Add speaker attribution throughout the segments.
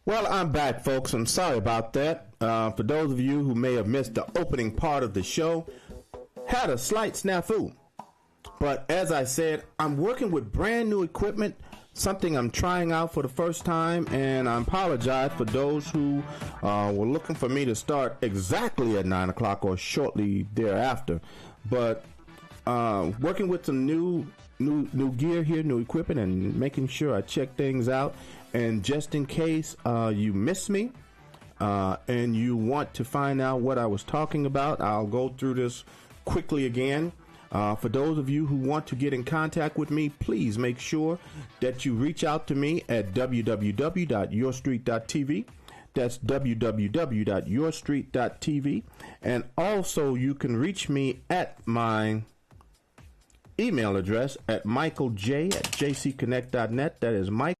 Speaker 1: Well, I'm back, folks. I'm sorry about that. For those of you who may have missed the opening part of the show, had a slight snafu. But as I said, I'm working with brand new equipment, something I'm trying out for the first time, and I apologize for those who were looking for me to start exactly at 9 o'clock or shortly thereafter. But working with some new gear here, new equipment, and making sure I check things out. And just in case you miss me and you want to find out what I was talking about, I'll go through this quickly again. For those of you who want to get in contact with me, please make sure that you reach out to me at www.yourstreet.tv. That's www.yourstreet.tv. And also you can reach me at my email address at michaelj@jcconnect.net. That is Mike.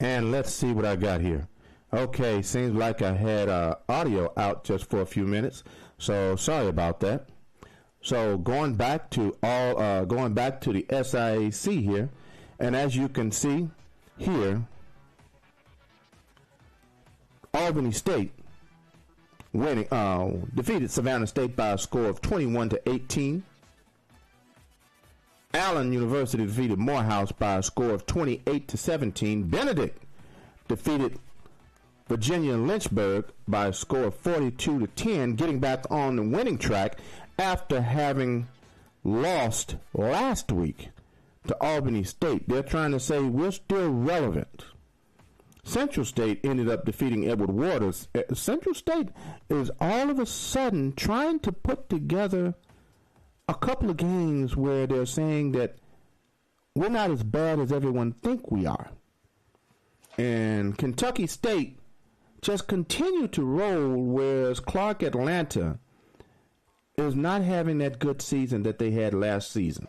Speaker 1: And let's see what I got here. Okay, seems like I had audio out just for a few minutes, so sorry about that. So going back to the SIAC here, and as you can see here, Albany State defeated Savannah State by a score of 21-18. Allen University defeated Morehouse by a score of 28-17. Benedict defeated Virginia Lynchburg by a score of 42-10, getting back on the winning track after having lost last week to Albany State. They're trying to say we're still relevant. Central State ended up defeating Edward Waters. Central State is all of a sudden trying to put together a couple of games where they're saying that we're not as bad as everyone think we are. And Kentucky State just continue to roll, whereas Clark Atlanta is not having that good season that they had last season.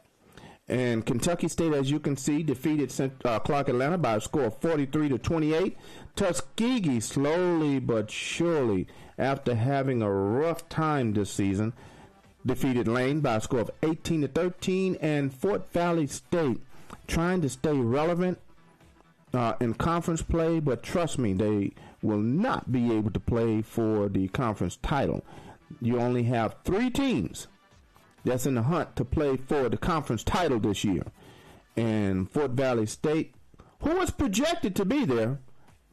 Speaker 1: And Kentucky State, as you can see, defeated Clark Atlanta by a score of 43-28. Tuskegee, slowly but surely, after having a rough time this season, defeated Lane by a score of 18-13. And Fort Valley State, trying to stay relevant in conference play, but trust me, they will not be able to play for the conference title. You only have 3 teams that's in the hunt to play for the conference title this year. And Fort Valley State, who was projected to be there,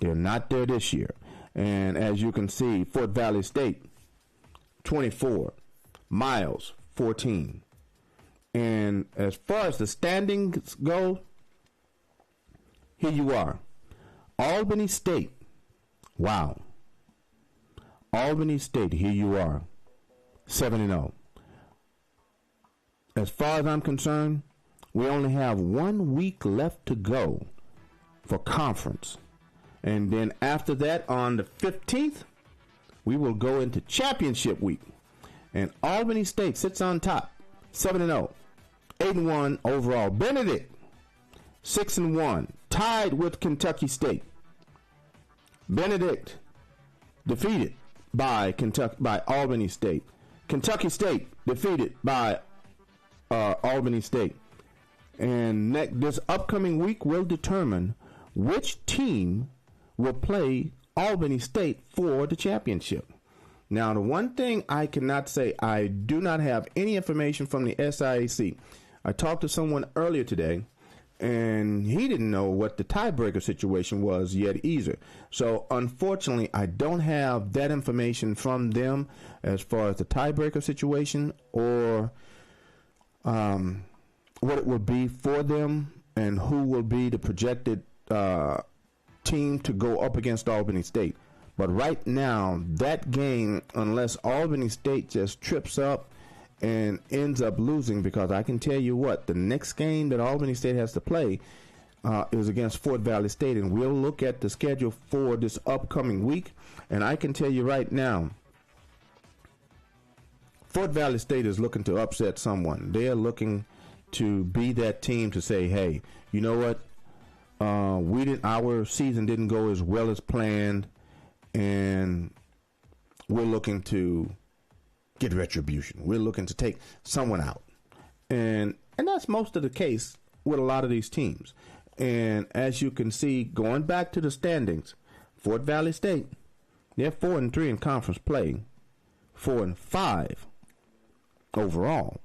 Speaker 1: they're not there this year. And as you can see, Fort Valley State, 24, Miles, 14. And as far as the standings go, here you are. Albany State, wow. Albany State, here you are, 7-0. As far as I'm concerned, we only have 1 week left to go for conference. And then after that, on the 15th, we will go into championship week. And Albany State sits on top, 7-0, 8-1 overall. Benedict, 6-1, tied with Kentucky State. Benedict defeated by Albany State. Kentucky State defeated by Albany State. And this upcoming week will determine which team will play Albany State for the championship. Now, the one thing I cannot say, I do not have any information from the SIAC. I talked to someone earlier today, and he didn't know what the tiebreaker situation was yet either. So, unfortunately, I don't have that information from them as far as the tiebreaker situation or what it will be for them and who will be the projected team to go up against Albany State. But right now, that game, unless Albany State just trips up and ends up losing, because I can tell you what, the next game that Albany State has to play is against Fort Valley State, and we'll look at the schedule for this upcoming week, and I can tell you right now, Fort Valley State is looking to upset someone. They are looking to be that team to say, hey, you know what? Our season didn't go as well as planned, and we're looking to get retribution. We're looking to take someone out. And that's most of the case with a lot of these teams. And as you can see, going back to the standings, Fort Valley State, they're 4-3 in conference play, 4-5 overall.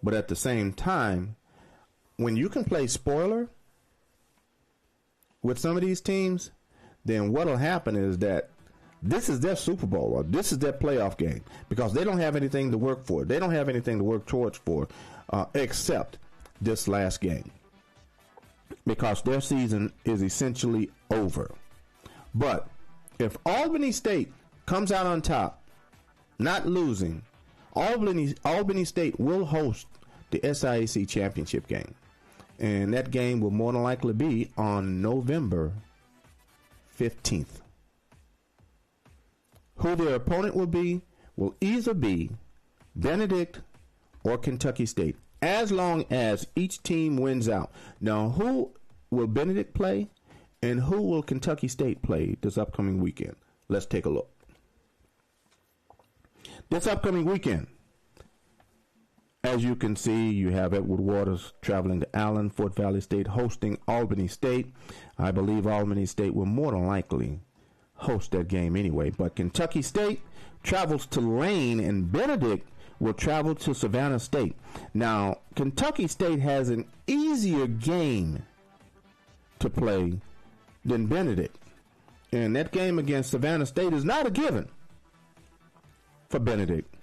Speaker 1: But at the same time, when you can play spoiler with some of these teams, then what'll happen is that this is their Super Bowl, or this is their playoff game, because they don't have anything to work for. They don't have anything to work towards for except this last game, because their season is essentially over. But if Albany State comes out on top, not losing, Albany State will host the SIAC championship game. And that game will more than likely be on November 15th. Who their opponent will either be Benedict or Kentucky State, as long as each team wins out. Now, who will Benedict play And who will Kentucky State play this upcoming weekend? Let's take a look. This upcoming weekend, as you can see, you have Edward Waters traveling to Allen, Fort Valley State hosting Albany State. I believe Albany State will more than likely host that game anyway. But Kentucky State travels to Lane, and Benedict will travel to Savannah State. Now, Kentucky State has an easier game to play than Benedict. And that game against Savannah State is not a given for Benedict,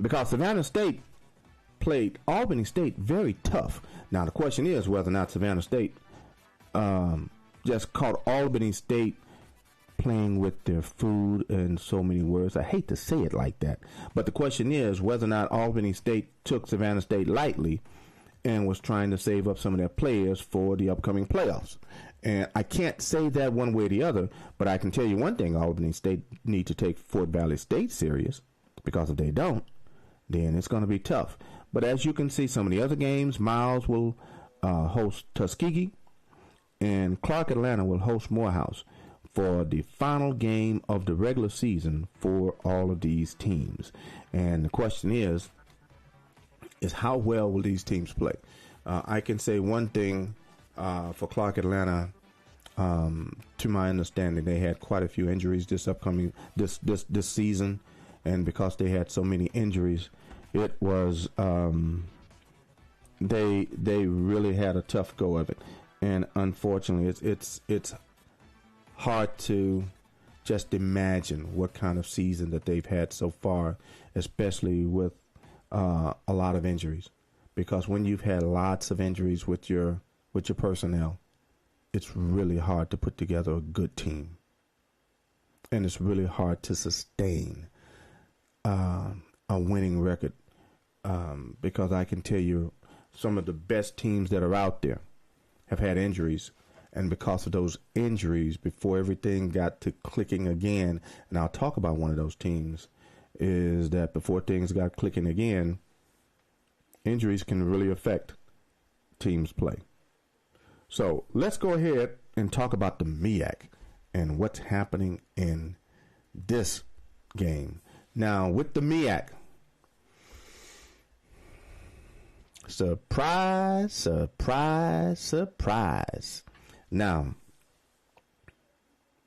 Speaker 1: because Savannah State played Albany State very tough. Now, the question is whether or not Savannah State just caught Albany State playing with their food in so many words. I hate to say it like that, but the question is whether or not Albany State took Savannah State lightly and was trying to save up some of their players for the upcoming playoffs. And I can't say that one way or the other, but I can tell you one thing: Albany State need to take Fort Valley State serious, because if they don't, then it's going to be tough. But as you can see, some of the other games, Miles will host Tuskegee, and Clark Atlanta will host Morehouse for the final game of the regular season for all of these teams. And the question is how well will these teams play? I can say one thing for Clark Atlanta. To my understanding, they had quite a few injuries this season, and because they had so many injuries, it was they really had a tough go of it. And unfortunately, it's hard to just imagine what kind of season that they've had so far, especially with a lot of injuries. Because when you've had lots of injuries with your personnel, it's really hard to put together a good team, and it's really hard to sustain a winning record. Because I can tell you, some of the best teams that are out there have had injuries, and because of those injuries, before everything got to clicking again, and I'll talk about one of those teams, is that before things got clicking again, injuries can really affect teams' play. So let's go ahead and talk about the MEAC and what's happening in this game. Now, with the MEAC, surprise, surprise, surprise. Now,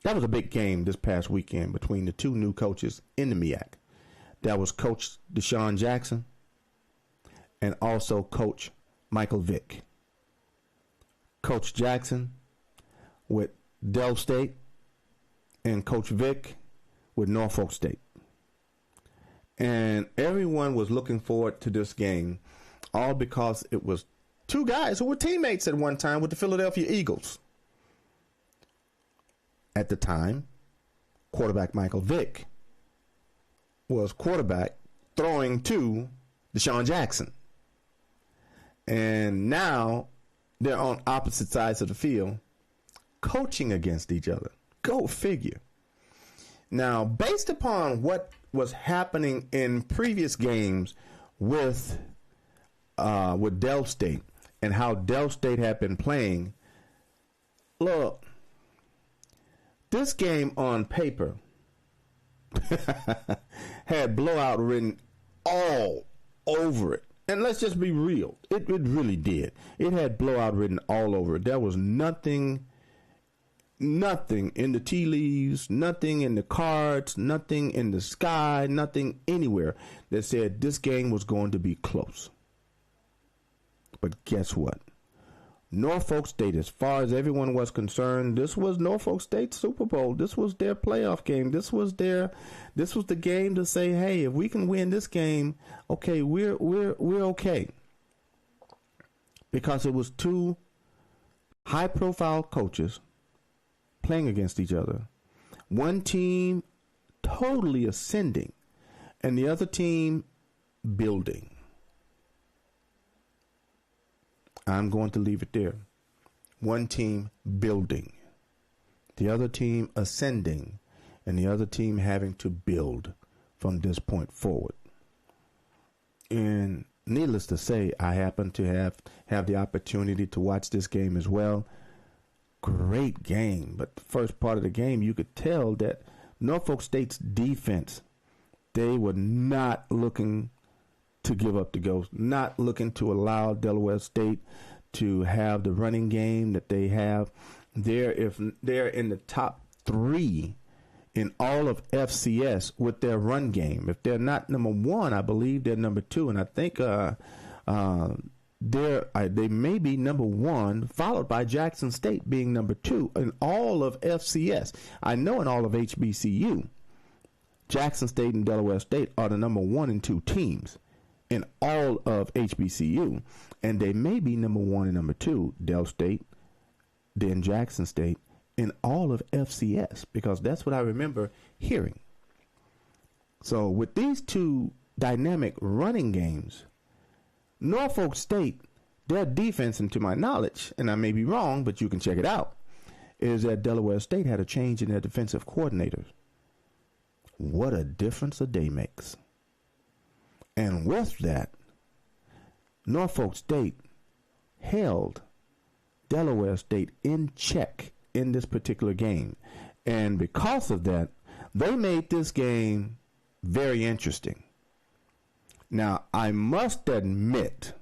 Speaker 1: that was a big game this past weekend between the two new coaches in the MEAC. That was Coach Deshaun Jackson and also Coach Michael Vick. Coach Jackson with Del State and Coach Vick with Norfolk State. And everyone was looking forward to this game, all because it was two guys who were teammates at one time with the Philadelphia Eagles. At the time, quarterback Michael Vick was quarterback throwing to Deshaun Jackson. And now they're on opposite sides of the field, coaching against each other. Go figure. Now, based upon what was happening in previous games with Del State and how Del State had been playing, look, this game on paper had blowout written all over it. And let's just be real. It really did. It had blowout written all over it. There was nothing in the tea leaves, nothing in the cards, nothing in the sky, nothing anywhere that said this game was going to be close. But guess what? Norfolk State, as far as everyone was concerned, this was Norfolk State's Super Bowl. This was their playoff game. This was the game to say, hey, if we can win this game, okay, we're okay. Because it was two high-profile coaches playing against each other. One team totally ascending, and the other team building. I'm going to leave it there. One team building, the other team ascending, and the other team having to build from this point forward. And needless to say, I happen to have the opportunity to watch this game as well. great game. But the first part of the game, you could tell that Norfolk State's defense, they were not looking to give up the ghost, not looking to allow Delaware State to have the running game that they have. They're in the top 3 in all of FCS with their run game. If they're not number 1, I believe they're number 2, and I think they may be number 1, followed by Jackson State being number 2 in all of FCS. I know in all of HBCU, Jackson State and Delaware State are the number 1 and 2 teams in all of HBCU, and they may be number 1 and number 2, Del State, then Jackson State, in all of FCS, because that's what I remember hearing. So with these two dynamic running games, Norfolk State, their defense, and to my knowledge, and I may be wrong, but you can check it out, is that Delaware State had a change in their defensive coordinators. What a difference a day makes. And with that, Norfolk State held Delaware State in check in this particular game. And because of that, they made this game very interesting. Now, I must admit,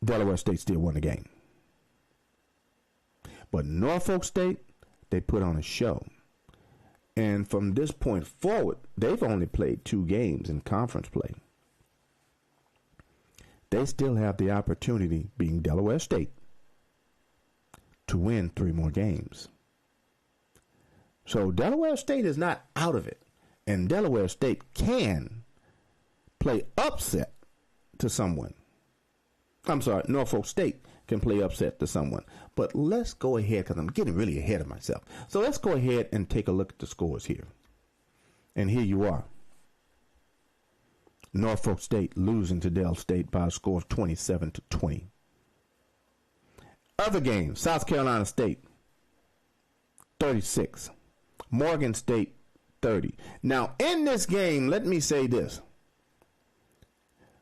Speaker 1: Delaware State still won the game. But Norfolk State, they put on a show. And from this point forward, they've only played 2 games in conference play. They still have the opportunity, being Delaware State, to win 3 more games. So Delaware State is not out of it. And Delaware State can play upset to someone. I'm sorry, Norfolk State can play upset to someone. But let's go ahead, because I'm getting really ahead of myself. So let's go ahead and take a look at the scores here. And here you are. Norfolk State losing to Del State by a score of 27-20. Other games, South Carolina State, 36. Morgan State, 30. Now, in this game, let me say this.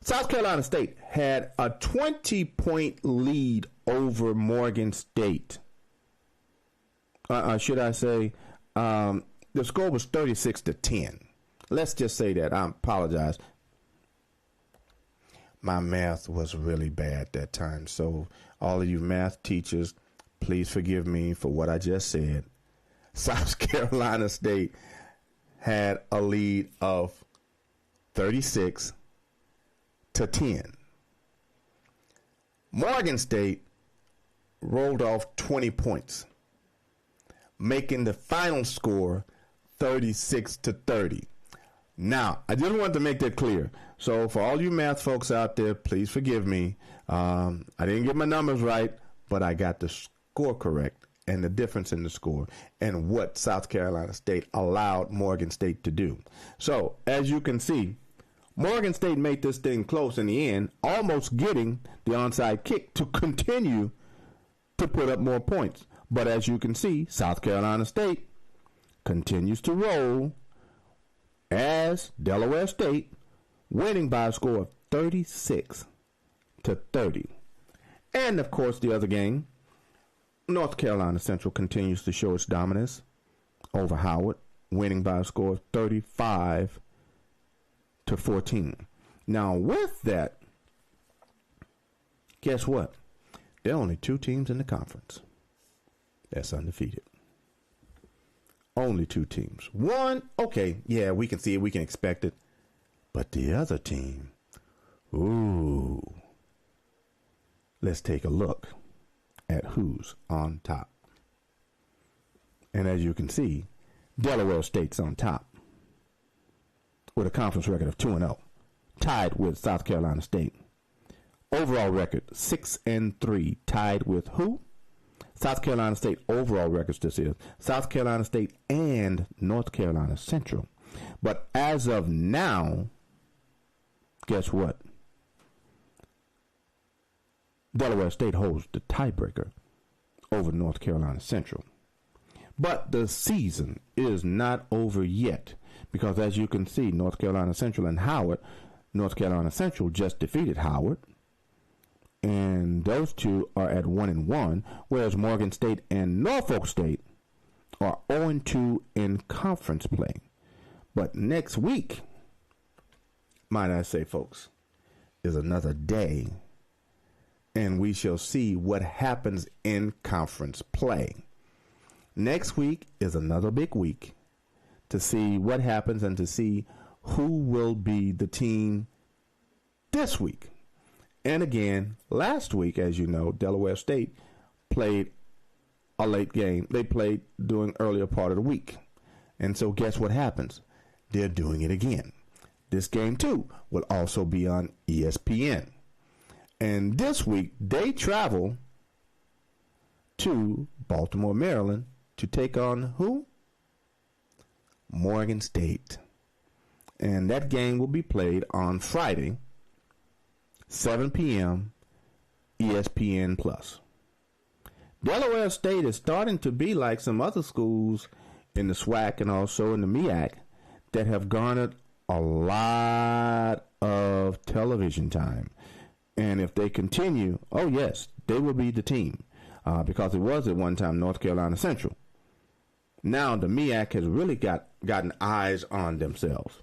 Speaker 1: South Carolina State had a 20-point lead over Morgan State. Should I say, the score was 36-10. Let's just say that. I apologize. My math was really bad that time. So all of you math teachers, please forgive me for what I just said. South Carolina State had a lead of 36-10. Morgan State rolled off 20 points, making the final score 36-30. Now, I just wanted to make that clear. So for all you math folks out there, please forgive me. I didn't get my numbers right, but I got the score correct and the difference in the score and what South Carolina State allowed Morgan State to do. So as you can see, Morgan State made this thing close in the end, almost getting the onside kick to continue to put up more points. But as you can see, South Carolina State continues to roll as Delaware State, winning by a score of 36-30. And, of course, the other game, North Carolina Central continues to show its dominance over Howard, winning by a score of 35-14. Now, with that, guess what? There are only 2 teams in the conference that's undefeated. Only 2 teams. One, okay, yeah, we can see it, we can expect it. But the other team, ooh. Let's take a look at who's on top. And as you can see, Delaware State's on top with a conference record of 2-0, tied with South Carolina State. Overall record 6-3, tied with who? South Carolina State. Overall records, this is South Carolina State and North Carolina Central. But as of now, guess what? Delaware State holds the tiebreaker over North Carolina Central. But the season is not over yet, because as you can see, North Carolina Central and Howard, North Carolina Central just defeated Howard and those two are at 1-1, whereas Morgan State and Norfolk State are 0-2 in conference play. But next week, might I say, folks, is another day, and we shall see what happens in conference play. Next week is another big week to see what happens and to see who will be the team this week. And again, last week, as you know, Delaware State played a late game. They played during earlier part of the week. And so guess what happens? They're doing it again. This game, too, will also be on ESPN. And this week, they travel to Baltimore, Maryland, to take on who? Morgan State. And that game will be played on Friday, 7 p.m., ESPN+. Delaware State is starting to be like some other schools in the SWAC and also in the MEAC that have garnered a lot of television time. And if they continue, oh yes, they will be the team, because it was at one time North Carolina Central. Now the MEAC has really gotten eyes on themselves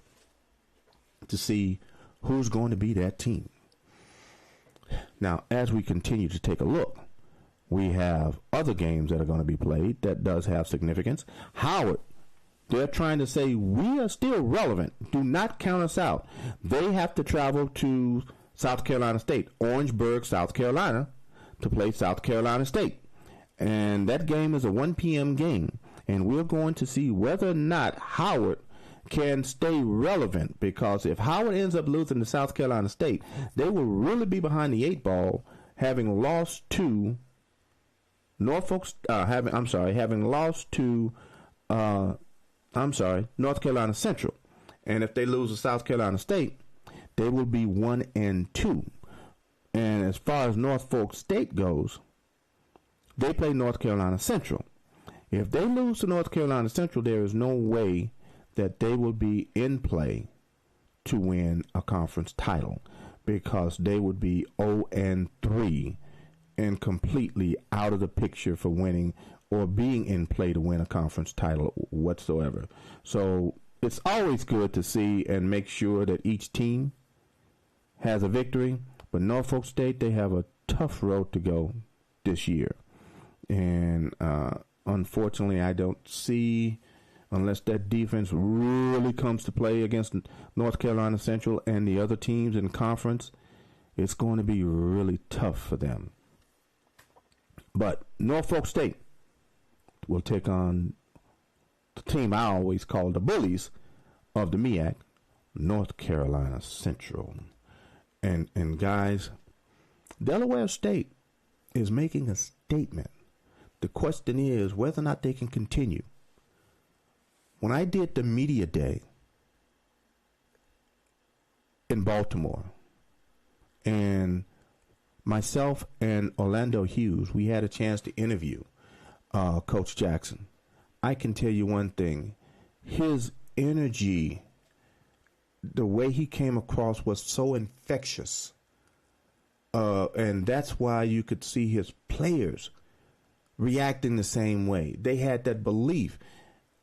Speaker 1: to see who's going to be that team. Now, as we continue to take a look, we have other games that are going to be played that does have significance. Howard, they're trying to say we are still relevant. Do not count us out. They have to travel to South Carolina State, Orangeburg, South Carolina, to play South Carolina State. And that game is a 1 p.m. game. And we're going to see whether or not Howard can stay relevant, because if Howard ends up losing to South Carolina State, they will really be behind the 8 ball, having lost to North Carolina Central. And if they lose to South Carolina State, they will be 1-2. And as far as Norfolk State goes, they play North Carolina Central. If they lose to North Carolina Central, there is no way that they will be in play to win a conference title, because they would be 0-3 and completely out of the picture for winning or being in play to win a conference title whatsoever. So it's always good to see and make sure that each team has a victory. But Norfolk State, they have a tough road to go this year. And unfortunately, I don't see, unless that defense really comes to play against North Carolina Central and the other teams in conference, it's going to be really tough for them. But Norfolk State will take on the team I always call the bullies of the MEAC, North Carolina Central. And guys, Delaware State is making a statement. The question is whether or not they can continue. When I did the media day in Baltimore, and myself and Orlando Hughes, we had a chance to interview Coach Jackson. I can tell you one thing. His energy, the way he came across, was so infectious. And that's why you could see his players reacting the same way. They had that belief.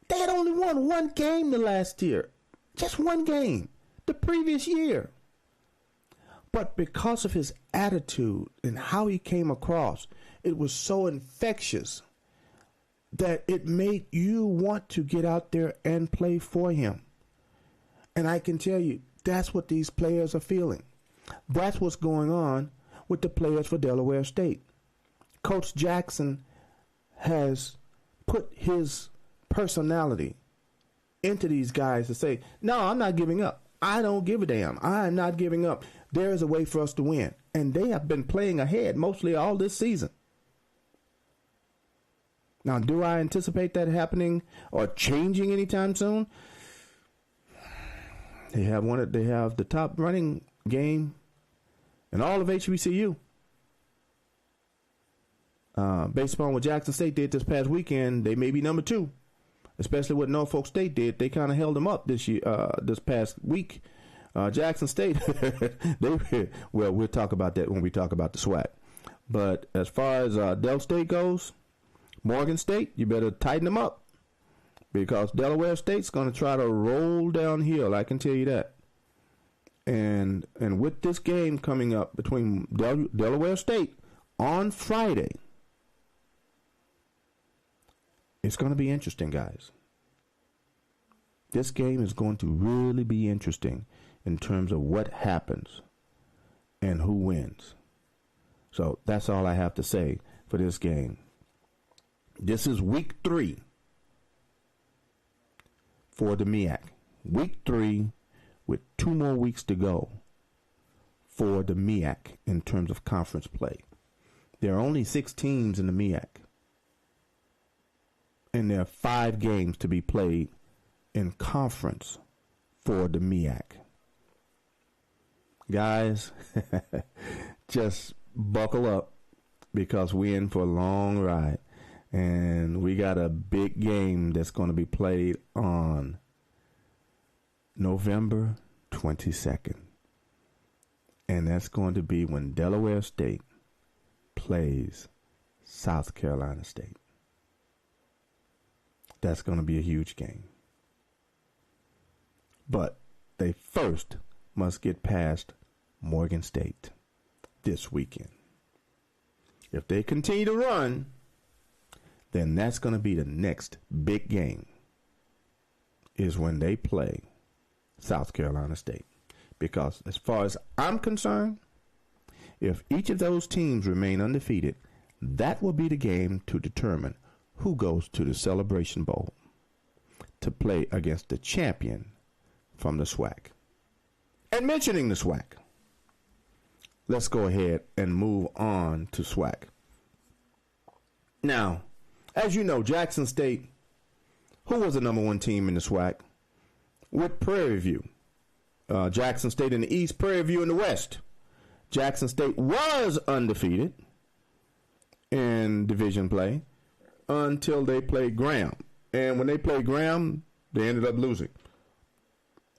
Speaker 1: They had only won one game the last year. Just one game the previous year. But because of his attitude and how he came across, it was so infectious that it made you want to get out there and play for him. And I can tell you, that's what these players are feeling. That's what's going on with the players for Delaware State. Coach Jackson has put his personality into these guys to say, no, I'm not giving up. I don't give a damn. I'm not giving up. There is a way for us to win. And they have been playing ahead mostly all this season. Now, do I anticipate that happening or changing anytime soon? They have the top running game in all of HBCU. Based upon what Jackson State did this past weekend, they may be number 2. Especially what Norfolk State did. They kind of held them up this past week Jackson State, we'll talk about that when we talk about the SWAC. But as far as Del State goes, Morgan State, you better tighten them up because Delaware State's going to try to roll downhill. I can tell you that. And with this game coming up between Delaware State on Friday, it's going to be interesting, guys. This game is going to really be interesting in terms of what happens and who wins. So that's all I have to say for this game. This is week 3 for the MEAC. Week 3 with 2 more weeks to go for the MEAC in terms of conference play. There are only 6 teams in the MEAC. And there are 5 games to be played in conference for the MEAC. Guys, just buckle up because we're in for a long ride. And we got a big game that's going to be played on November 22nd. And that's going to be when Delaware State plays South Carolina State. That's going to be a huge game. But they first must get past Morgan State this weekend. If they continue to run, then that's going to be the next big game, is when they play South Carolina State. Because as far as I'm concerned, if each of those teams remain undefeated, that will be the game to determine who goes to the Celebration Bowl to play against the champion from the SWAC. And mentioning the SWAC, let's go ahead and move on to SWAC. Now, as you know, Jackson State, who was the number 1 team in the SWAC, with Prairie View. Jackson State in the East, Prairie View in the West. Jackson State was undefeated in division play until they played Graham. And when they played Graham, they ended up losing.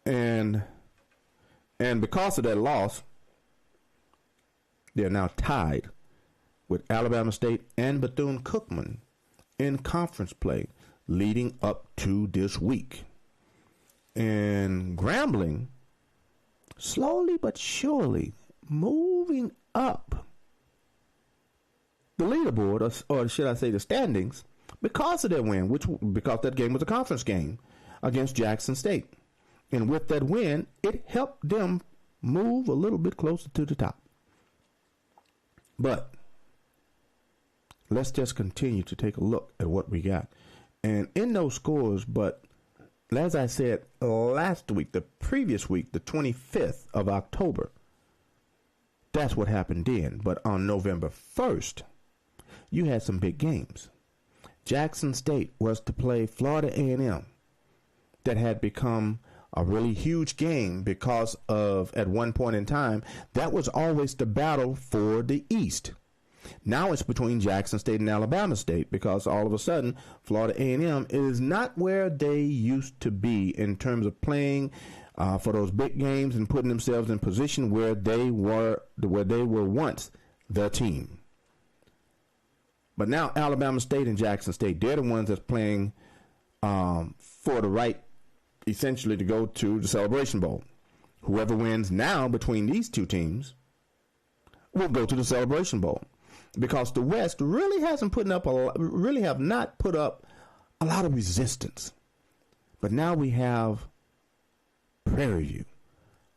Speaker 1: And because of that loss, they're now tied with Alabama State and Bethune-Cookman in conference play leading up to this week. And Grambling, slowly but surely, moving up the leaderboard, or should I say the standings, because of their win, because that game was a conference game against Jackson State. And with that win, it helped them move a little bit closer to the top. But let's just continue to take a look at what we got. And in those scores, but as I said last week, the previous week, the 25th of October, that's what happened then. But on November 1st, you had some big games. Jackson State was to play Florida A&M. That had become a really huge game because of, at one point in time, that was always the battle for the East. Now it's between Jackson State and Alabama State because all of a sudden Florida A&M is not where they used to be in terms of playing for those big games and putting themselves in position where they were once the team. But now Alabama State and Jackson State, they're the ones that's playing for the right, essentially, to go to the Celebration Bowl. Whoever wins now between these two teams will go to the Celebration Bowl. Because the West really have not put up a lot of resistance. But now we have Prairie View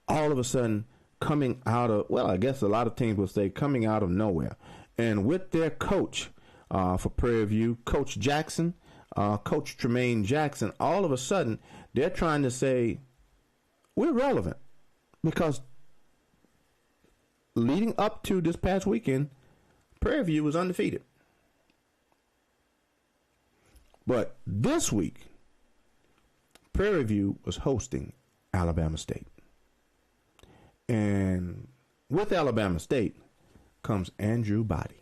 Speaker 1: all of a sudden coming out of, well, I guess a lot of teams will say coming out of nowhere. And with their coach for Prairie View, Coach Jackson, Coach Tremaine Jackson, all of a sudden they're trying to say we're relevant. Because leading up to this past weekend, Prairie View was undefeated. But this week, Prairie View was hosting Alabama State. And with Alabama State comes Andrew Body.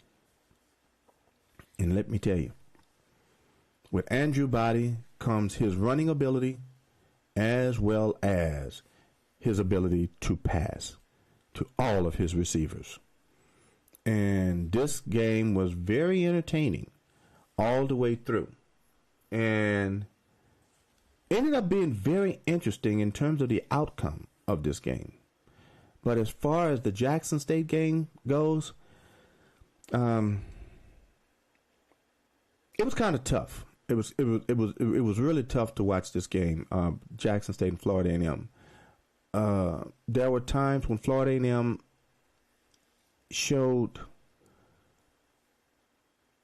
Speaker 1: And let me tell you, with Andrew Body comes his running ability as well as his ability to pass to all of his receivers. And this game was very entertaining all the way through. And ended up being very interesting in terms of the outcome of this game. But as far as the Jackson State game goes, it was kind of tough. It was really tough to watch this game, Jackson State and Florida A&M. There were times when Florida A&M showed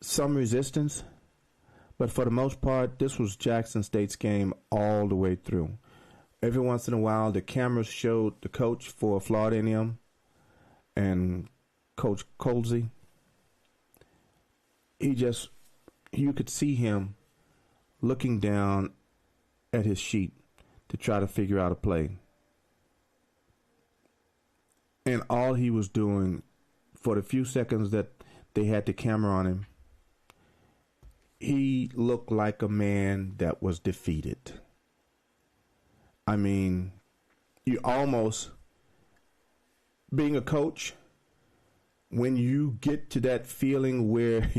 Speaker 1: some resistance, but for the most part, this was Jackson State's game all the way through. Every once in a while, the cameras showed the coach for Florida A&M and Coach Colsey. You could see him looking down at his sheet to try to figure out a play. And all he was doing for the few seconds that they had the camera on him, he looked like a man that was defeated. I mean, you almost, being a coach, when you get to that feeling where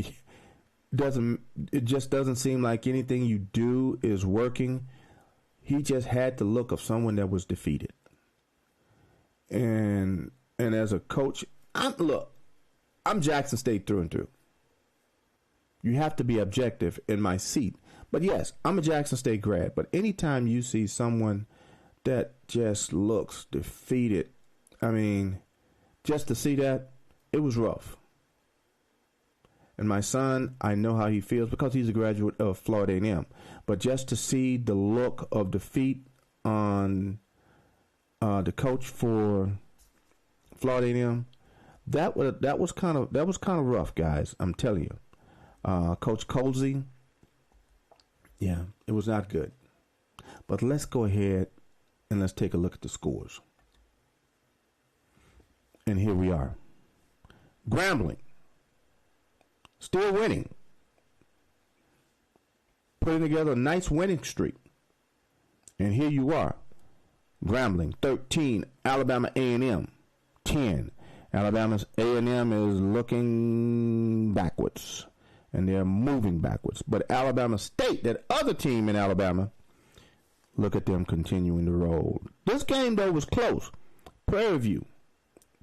Speaker 1: it just doesn't seem like anything you do is working, he just had the look of someone that was defeated. And as a coach, I'm Jackson State through and through. You have to be objective in my seat. But yes, I'm a Jackson State grad. But anytime you see someone that just looks defeated, I mean, just to see that, it was rough. And my son, I know how he feels because he's a graduate of Florida A&M. But just to see the look of defeat on the coach for Florida A&M, that was kind of rough, guys. I'm telling you. Coach Colsey, yeah, it was not good. But let's go ahead and let's take a look at the scores. And here we are. Grambling, still winning. Putting together a nice winning streak. And here you are. Grambling, 13. Alabama A&M, 10. Alabama A&M is looking backwards. And they're moving backwards. But Alabama State, that other team in Alabama, look at them continuing to roll. This game, though, was close. Prairie View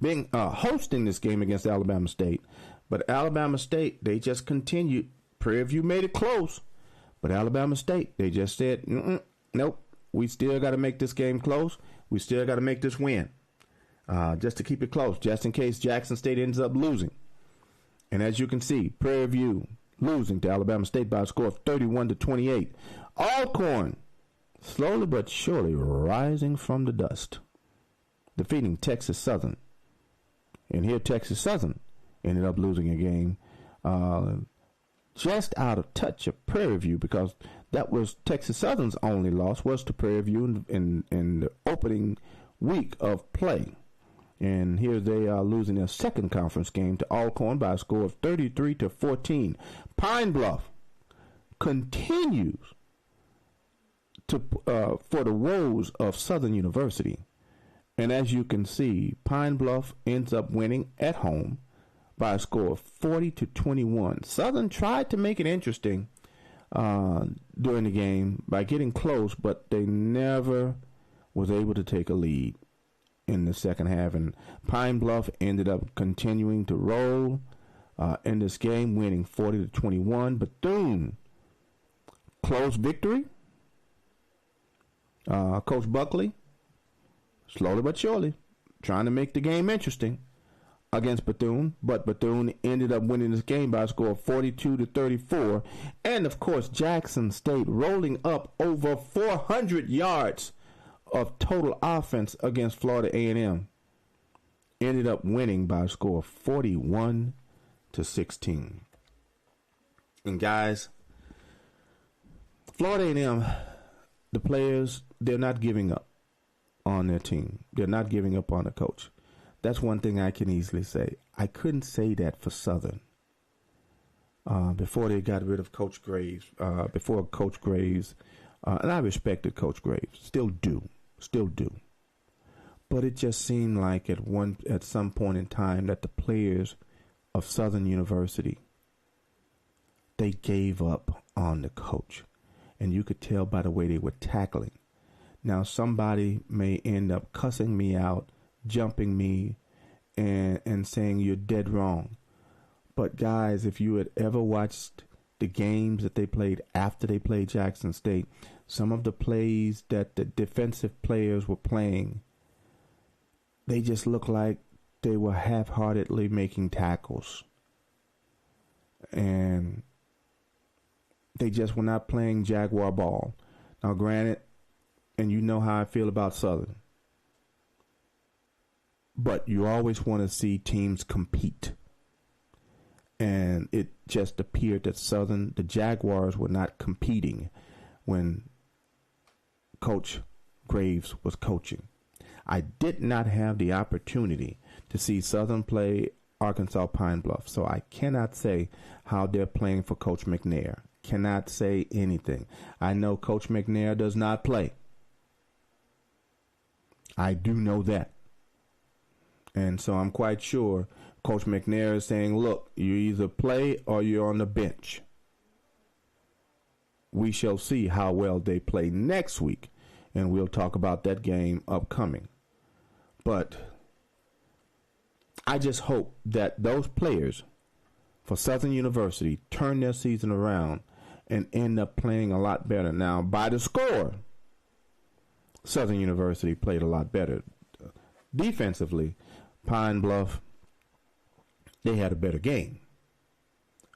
Speaker 1: being hosting this game against Alabama State. But Alabama State, they just continued. Prairie View made it close. But Alabama State, they just said, nope, we still got to make this game close. We still got to make this win. Just to keep it close, just in case Jackson State ends up losing. And as you can see, Prairie View losing to Alabama State by a score of 31-28. Alcorn, slowly but surely rising from the dust, defeating Texas Southern. And here Texas Southern ended up losing a game just out of touch of Prairie View, because that was Texas Southern's only loss was to Prairie View in the opening week of play. And here they are losing their second conference game to Alcorn by a score of 33-14. Pine Bluff continues to for the woes of Southern University. And as you can see, Pine Bluff ends up winning at home by a score of 40-21. Southern tried to make it interesting during the game by getting close, but they never was able to take a lead in the second half. And Pine Bluff ended up continuing to roll in this game, winning 40-21. Bethune, close victory. Coach Buckley, slowly but surely, trying to make the game interesting against Bethune, but Bethune ended up winning this game by a score of 42-34. And of course, Jackson State rolling up over 400 yards of total offense against Florida A&M, ended up winning by a score of 41-16. And guys, Florida A&M, the players, they're not giving up on their team. They're not giving up on the coach. That's one thing I can easily say. I couldn't say that for Southern. Before they got rid of Coach Graves, and I respected Coach Graves, still do. But it just seemed like at some point in time that the players of Southern University, they gave up on the coach. And you could tell by the way they were tackling. Now somebody may end up cussing me out, jumping me, and saying you're dead wrong. But guys, if you had ever watched the games that they played after they played Jackson State, some of the plays that the defensive players were playing, they just looked like they were half-heartedly making tackles. And they just were not playing Jaguar ball. Now granted, and you know how I feel about Southern, but you always want to see teams compete. And it just appeared that the Jaguars were not competing when Coach Graves was coaching. I did not have the opportunity to see Southern play Arkansas Pine Bluff, so I cannot say how they're playing for Coach McNair. Cannot say anything. I know Coach McNair does not play. I do know that. And so I'm quite sure Coach McNair is saying, look, you either play or you're on the bench. We shall see how well they play next week, and we'll talk about that game upcoming. But I just hope that those players for Southern University turn their season around and end up playing a lot better. Now, by the score, Southern University played a lot better. Defensively, Pine Bluff, they had a better game,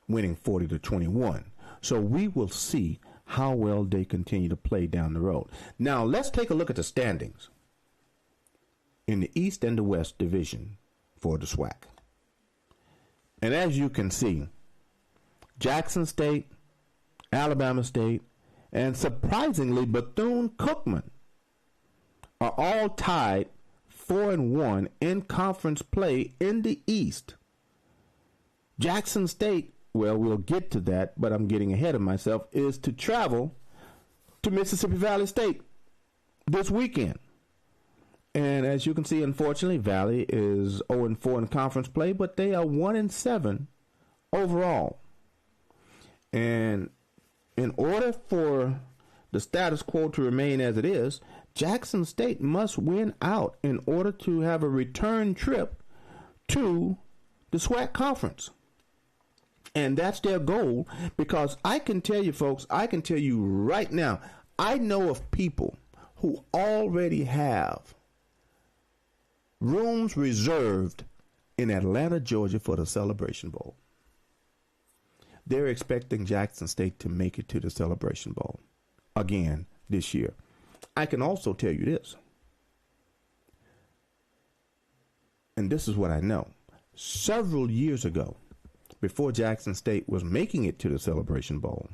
Speaker 1: winning 40-21. So we will see how well they continue to play down the road. Now, let's take a look at the standings in the East and the West division for the SWAC. And as you can see, Jackson State, Alabama State, and surprisingly Bethune-Cookman are all tied 4-1 in conference play in the East. Jackson State, well, we'll get to that, but I'm getting ahead of myself, is to travel to Mississippi Valley State this weekend. And as you can see, unfortunately, Valley is 0-4 in conference play, but they are 1-7 overall. And in order for the status quo to remain as it is, Jackson State must win out in order to have a return trip to the SWAC conference. And that's their goal, because I can tell you, folks, I can tell you right now, I know of people who already have rooms reserved in Atlanta, Georgia for the Celebration Bowl. They're expecting Jackson State to make it to the Celebration Bowl again this year. I can also tell you this, and this is what I know. Several years ago, before Jackson State was making it to the Celebration Bowl,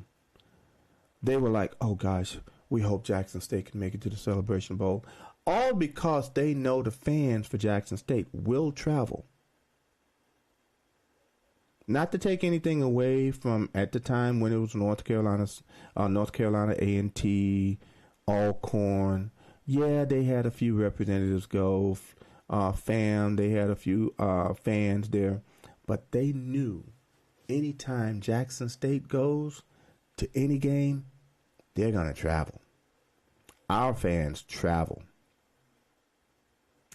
Speaker 1: they were like, oh gosh, we hope Jackson State can make it to the Celebration Bowl. All because they know the fans for Jackson State will travel. Not to take anything away from at the time when it was North Carolina A&T, Alcorn. Yeah, they had a few representatives go. FAM, they had a few fans there. But they knew anytime Jackson State goes to any game, they're going to travel. Our fans travel.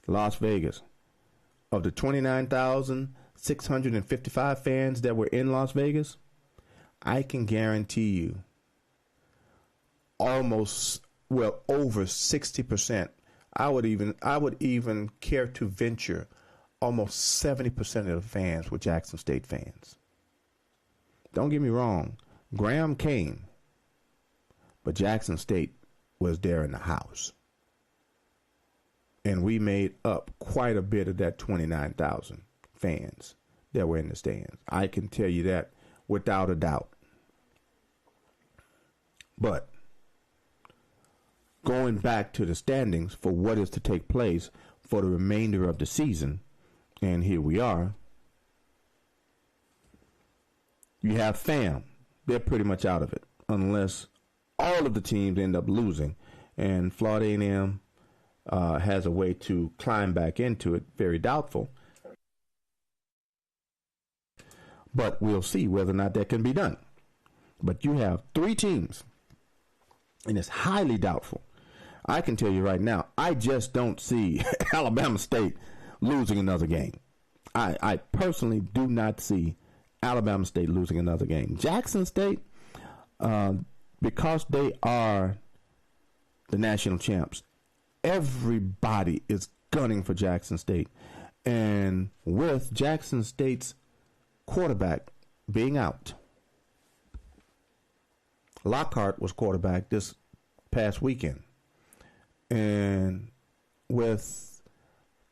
Speaker 1: Las Vegas. Of the 29,655 fans that were in Las Vegas, I can guarantee you almost, well, over 60%. I would even care to venture almost 70% of the fans were Jackson State fans. Don't get me wrong, Graham came, but Jackson State was there in the house. And we made up quite a bit of that 29,000 fans that were in the stands. I can tell you that without a doubt. But going back to the standings for what is to take place for the remainder of the season, and here we are, you have FAM. They're pretty much out of it unless all of the teams end up losing. And Florida A&M, has a way to climb back into it. Very doubtful. But we'll see whether or not that can be done. But you have 3 teams, and it's highly doubtful. I can tell you right now, I just don't see Alabama State losing another game. I personally do not see Alabama State losing another game. Jackson State, because they are the national champs, everybody is gunning for Jackson State. And with Jackson State's quarterback being out, Lockhart was quarterback this past weekend. And with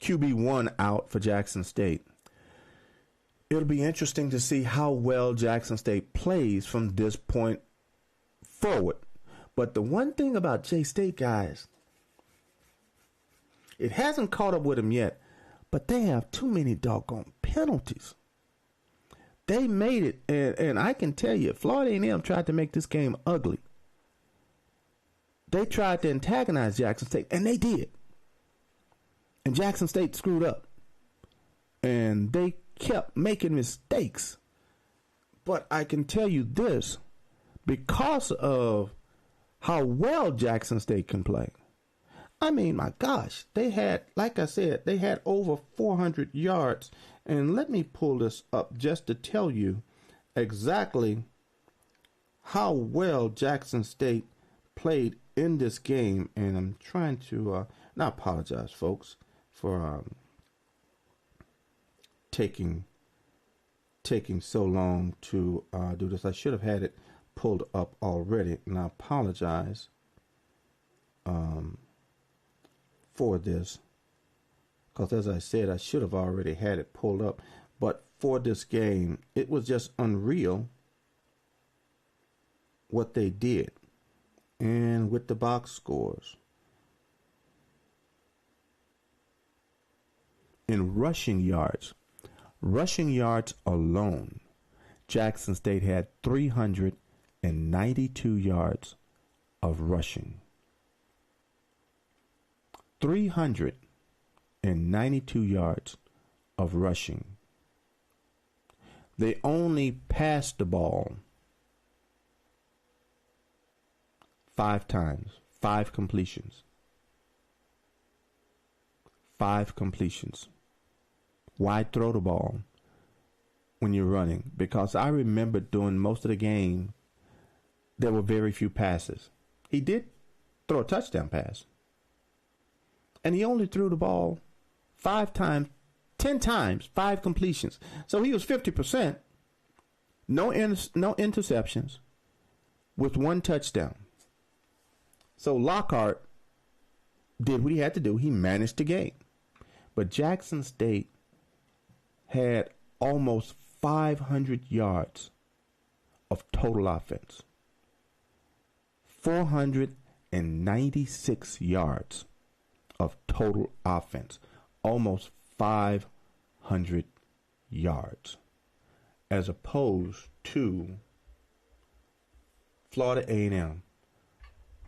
Speaker 1: QB1 out for Jackson State, it'll be interesting to see how well Jackson State plays from this point forward. But the one thing about J-State, guys, it hasn't caught up with them yet, but they have too many doggone penalties. They made it, and I can tell you, Florida A&M tried to make this game ugly. They tried to antagonize Jackson State, and they did. And Jackson State screwed up. And they kept making mistakes. But I can tell you this, because of how well Jackson State can play. I mean, my gosh, they had, like I said, they had over 400 yards. And let me pull this up just to tell you exactly how well Jackson State played in this game. And I'm trying to, I apologize, folks, for taking so long to do this. I should have had it pulled up already, and I apologize for this, because as I said, I should have already had it pulled up. But for this game, it was just unreal what they did. And with the box scores, in rushing yards alone, Jackson State had 392 yards of rushing. 392 yards of rushing. They only passed the ball 5 times, 5 completions. 5 completions. Why throw the ball when you're running? Because I remember during most of the game, there were very few passes. He did throw a touchdown pass. And he only threw the ball 5 times, 10 times, 5 completions. So he was 50%, no interceptions, with 1 touchdown. So Lockhart did what he had to do. He managed the game. But Jackson State had almost 500 yards of total offense. 496 yards of total offense. Almost 500 yards. As opposed to Florida A&M,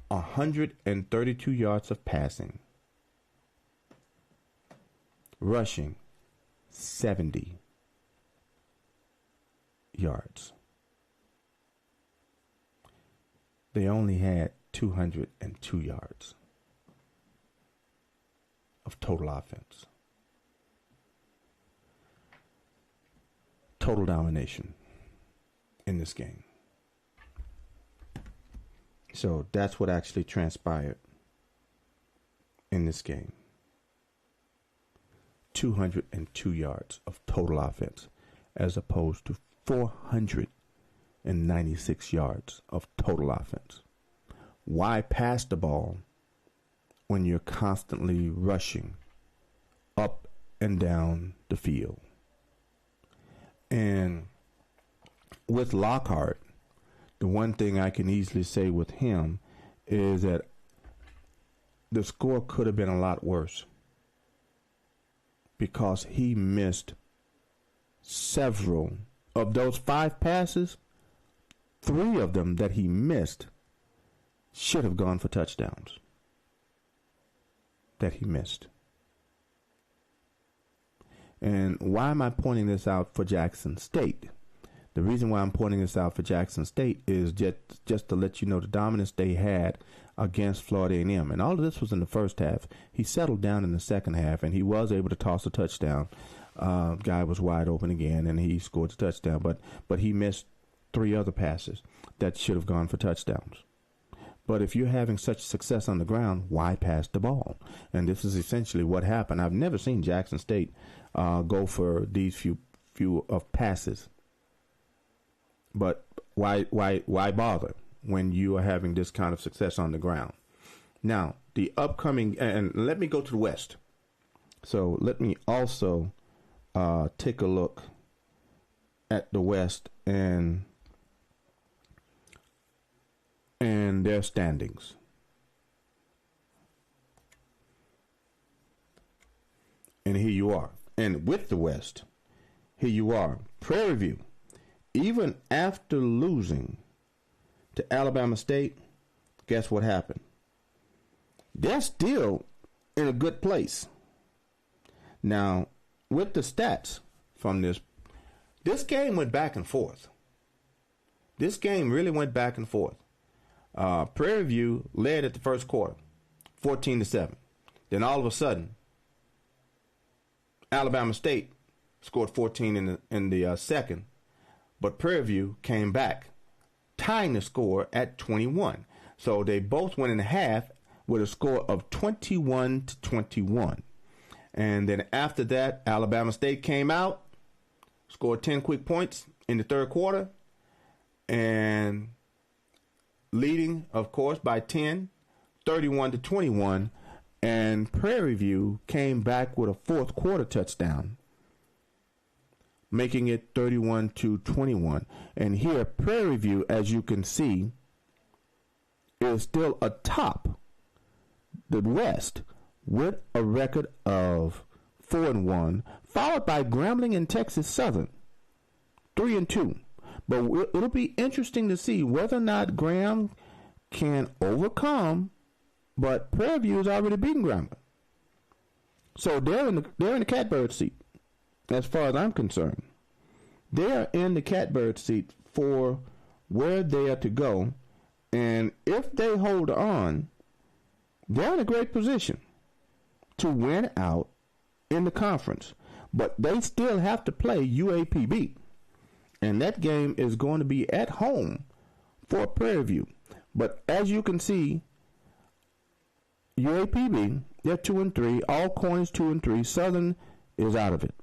Speaker 1: 132 yards of passing. Rushing, 70 yards. They only had 202 yards of total offense. Total domination in this game. So that's what actually transpired in this game. 202 yards of total offense as opposed to 496 yards of total offense. Why pass the ball when you're constantly rushing up and down the field? And with Lockhart, the one thing I can easily say with him is that the score could have been a lot worse, because he missed several of those 5 passes. 3 of them that he missed should have gone for touchdowns. that he missed. And why am I pointing this out for Jackson State? The reason why I'm pointing this out for Jackson State is just to let you know the dominance they had against Florida A&M. And all of this was in the first half. He settled down in the second half, and he was able to toss a touchdown. Guy was wide open again, and he scored a touchdown. But he missed 3 other passes that should have gone for touchdowns. But if you're having such success on the ground, why pass the ball? And this is essentially what happened. I've never seen Jackson State go for these few of passes. But why bother when you are having this kind of success on the ground? Now, the upcoming, and let me go to the West. So let me also take a look at the West and their standings. And here you are. And with the West, here you are. Prairie View, even after losing to Alabama State, guess what happened? They're still in a good place. Now, with the stats from this game went back and forth. This game really went back and forth. Prairie View led at the first quarter, 14-7. Then all of a sudden, Alabama State scored 14 in the second, but Prairie View came back, tying the score at 21. So they both went in half with a score of 21-21. And then after that, Alabama State came out, scored 10 quick points in the third quarter, and leading, of course, by 10, 31-21. And Prairie View came back with a fourth quarter touchdown, making it 31-21. And here, Prairie View, as you can see, is still atop the West with a record of 4-1, followed by Grambling and Texas Southern, 3-2. But it'll be interesting to see whether or not Graham can overcome. But Prairie View has already beaten Grambling, so they're in the catbird seat. As far as I'm concerned, they are in the catbird seat for where they are to go, and if they hold on, they're in a great position to win out in the conference. But they still have to play UAPB, and that game is going to be at home for Prairie View. But as you can see, UAPB, they're 2-3. Alcorn is 2-3. Southern is out of it.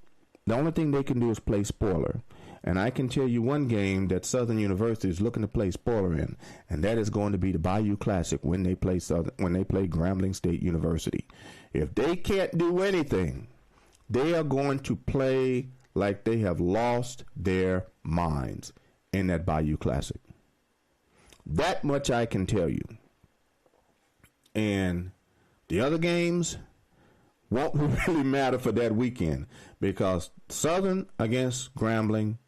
Speaker 1: The only thing they can do is play spoiler. And I can tell you one game that Southern University is looking to play spoiler in, and that is going to be the Bayou Classic when they play Grambling State University. If they can't do anything, they are going to play like they have lost their minds in that Bayou Classic. That much I can tell you. And the other games won't really matter for that weekend, because Southern against Grambling,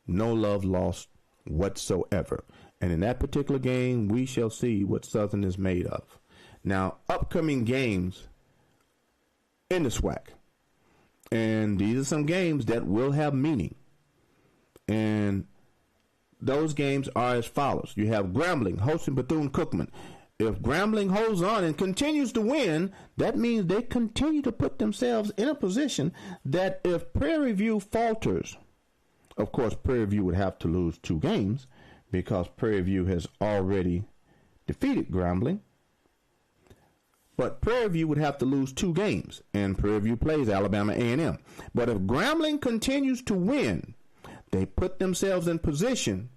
Speaker 1: no love lost whatsoever. And in that particular game, we shall see what Southern is made of. Now, upcoming games in the SWAC. And these are some games that will have meaning. And those games are as follows. You have Grambling hosting Bethune-Cookman. If Grambling holds on and continues to win, that means they continue to put themselves in a position that if Prairie View falters, of course, Prairie View would have to lose 2 games because Prairie View has already defeated Grambling. But Prairie View would have to lose 2 games, and Prairie View plays Alabama A&M. But if Grambling continues to win, they put themselves in position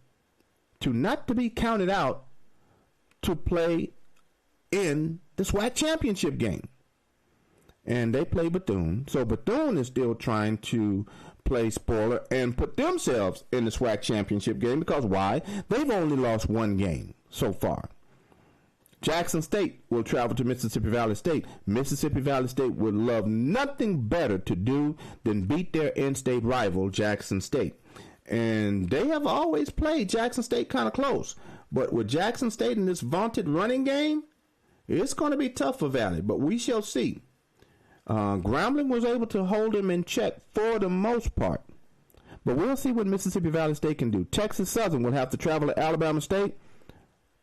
Speaker 1: to not to be counted out to play in the SWAC championship game. And they play Bethune. So Bethune is still trying to play spoiler and put themselves in the SWAC championship game, because why? They've only lost 1 game so far. Jackson State will travel to Mississippi Valley State. Mississippi Valley State would love nothing better to do than beat their in-state rival, Jackson State. And they have always played Jackson State kind of close. But with Jackson State in this vaunted running game, it's going to be tough for Valley. But we shall see. Grambling was able to hold him in check for the most part. But we'll see what Mississippi Valley State can do. Texas Southern will have to travel to Alabama State.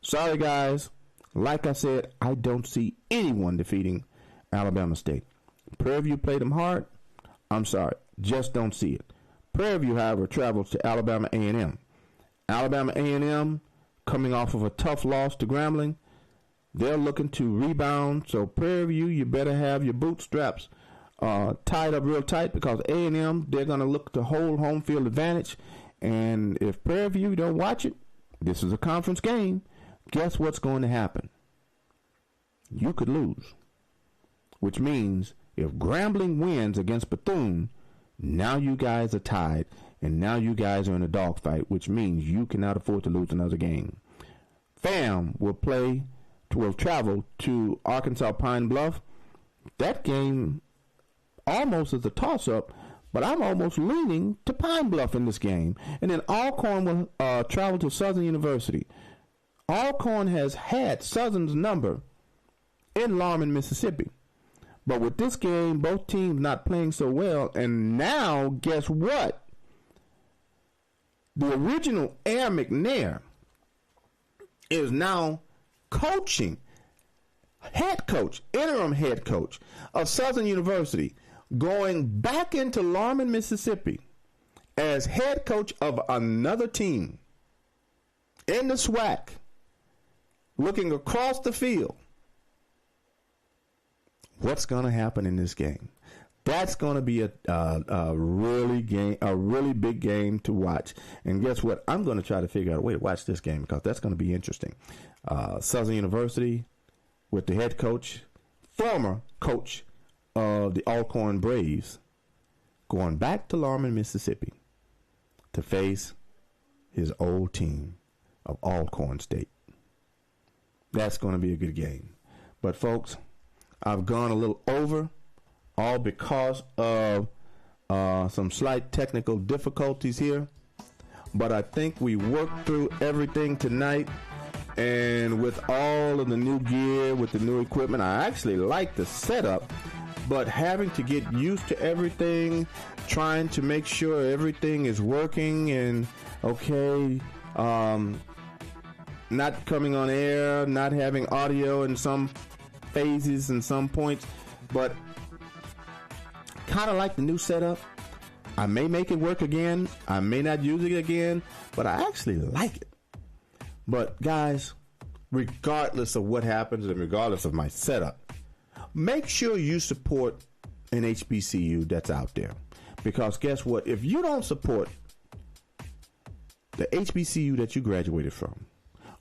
Speaker 1: Sorry, guys. Like I said, I don't see anyone defeating Alabama State. Prairie View played them hard. I'm sorry. Just don't see it. Prairie View, however, travels to Alabama A&M. Alabama A&M, coming off of a tough loss to Grambling, they're looking to rebound. So Prairie View, you better have your bootstraps tied up real tight, because A&M, they're going to look to hold home field advantage. And if Prairie View don't watch it, this is a conference game, guess what's going to happen? You could lose. Which means if Grambling wins against Bethune, now you guys are tied, and now you guys are in a dogfight, which means you cannot afford to lose another game. FAM will travel to Arkansas Pine Bluff. That game almost is a toss-up, but I'm almost leaning to Pine Bluff in this game. And then Alcorn will travel to Southern University. Alcorn has had Southern's number in Larman, Mississippi. But with this game, both teams not playing so well, and now, guess what? The original Air McNair is now coaching, interim head coach of Southern University, going back into Larman, Mississippi as head coach of another team in the SWAC, looking across the field. What's going to happen in this game? That's going to be a really big game to watch. And guess what? I'm going to try to figure out a way to watch this game, because that's going to be interesting. Southern University with the head coach, former coach of the Alcorn Braves, going back to Larman, Mississippi to face his old team of Alcorn State. That's going to be a good game. But folks, I've gone a little over, all because of some slight technical difficulties here. But I think we worked through everything tonight. And with all of the new gear, with the new equipment, I actually like the setup. But having to get used to everything, trying to make sure everything is working and okay, not coming on air, not having audio in some phases and some points, but kind of like the new setup. I may make it work again. I may not use it again, but I actually like it. But guys, regardless of what happens and regardless of my setup, make sure you support an HBCU that's out there. Because guess what? If you don't support the HBCU that you graduated from,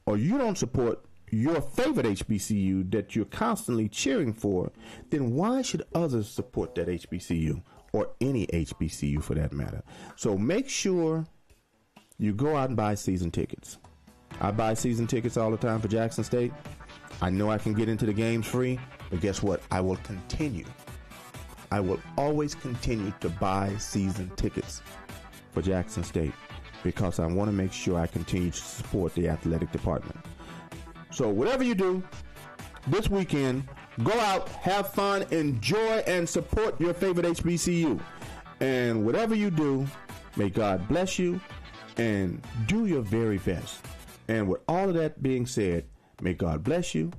Speaker 1: or you don't support your favorite HBCU that you're constantly cheering for, then why should others support that HBCU, or any HBCU for that matter? So make sure you go out and buy season tickets. I buy season tickets all the time for Jackson State. I know I can get into the games free, but guess what? I will continue. I will always continue to buy season tickets for Jackson State, because I want to make sure I continue to support the athletic department. So whatever you do this weekend, go out, have fun, enjoy, and support your favorite HBCU. And whatever you do, may God bless you, and do your very best. And with all of that being said, may God bless you,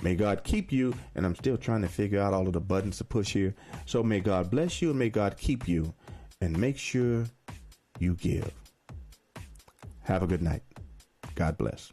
Speaker 1: may God keep you, and I'm still trying to figure out all of the buttons to push here. So may God bless you, and may God keep you, and make sure you give. Have a good night. God bless.